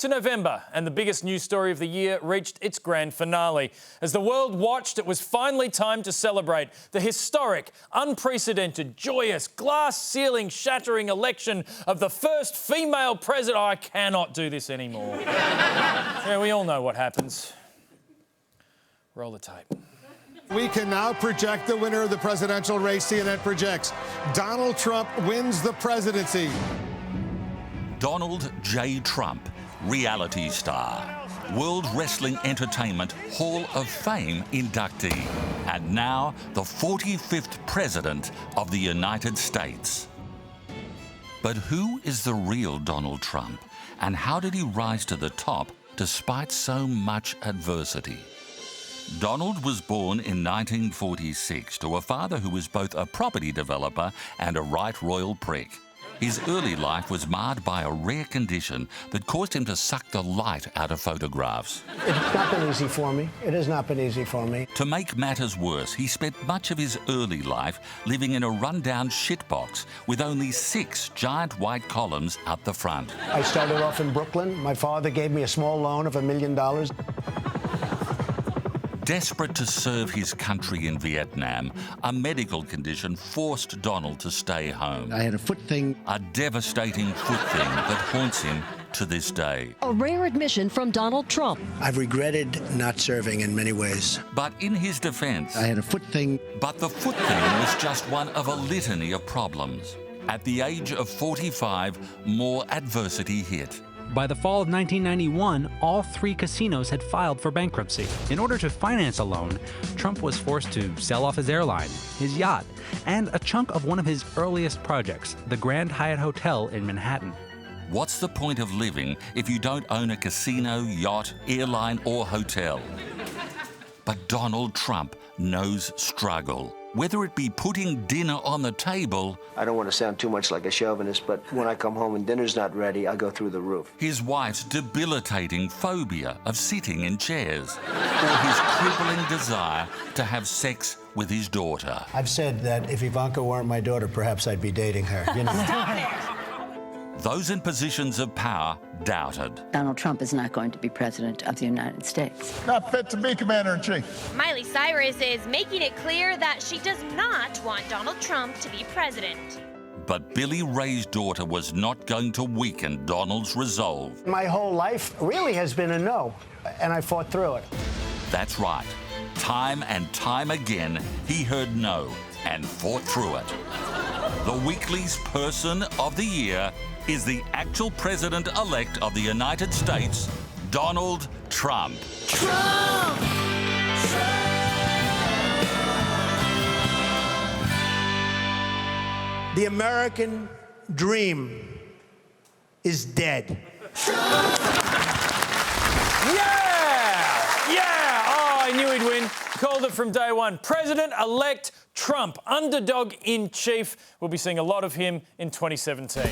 to November, and the biggest news story of the year reached its grand finale. As the world watched, it was finally time to celebrate the historic, unprecedented, joyous, glass-ceiling shattering election of the first female president. I cannot do this anymore. Yeah, we all know what happens. Roll the tape. We can now project the winner of the presidential race. CNN projects Donald Trump wins the presidency. Donald J. Trump, reality star, World Wrestling Entertainment Hall of Fame inductee, and now the 45th President of the United States. But who is the real Donald Trump, and how did he rise to the top despite so much adversity? Donald was born in 1946 to a father who was both a property developer and a right royal prick. His early life was marred by a rare condition that caused him to suck the light out of photographs. It's not been easy for me. It has not been easy for me. To make matters worse, he spent much of his early life living in a rundown shitbox with only 6 giant white columns up the front. I started off in Brooklyn. My father gave me a small loan of $1 million. Desperate to serve his country in Vietnam, a medical condition forced Donald to stay home. I had a foot thing. A devastating foot thing that haunts him to this day. A rare admission from Donald Trump. I've regretted not serving in many ways. But in his defense, I had a foot thing. But the foot thing was just one of a litany of problems. At the age of 45, more adversity hit. By the fall of 1991, all 3 casinos had filed for bankruptcy. In order to finance a loan, Trump was forced to sell off his airline, his yacht, and a chunk of one of his earliest projects, the Grand Hyatt Hotel in Manhattan. What's the point of living if you don't own a casino, yacht, airline, or hotel? But Donald Trump knows struggle. Whether it be putting dinner on the table... I don't want to sound too much like a chauvinist, but when I come home and dinner's not ready, I go through the roof. His wife's debilitating phobia of sitting in chairs, or his crippling desire to have sex with his daughter. I've said that if Ivanka weren't my daughter, perhaps I'd be dating her. You know. Those in positions of power doubted. Donald Trump is not going to be president of the United States. Not fit to be commander-in-chief. Miley Cyrus is making it clear that she does not want Donald Trump to be president. But Billy Ray's daughter was not going to weaken Donald's resolve. My whole life really has been a no, and I fought through it. That's right. Time and time again, he heard no and fought through it. The Weekly's Person of the Year is the actual President-elect of the United States, Donald Trump. Trump! The American dream is dead. I knew he'd win. Called it from day one. President-elect Trump, underdog in chief. We'll be seeing a lot of him in 2017.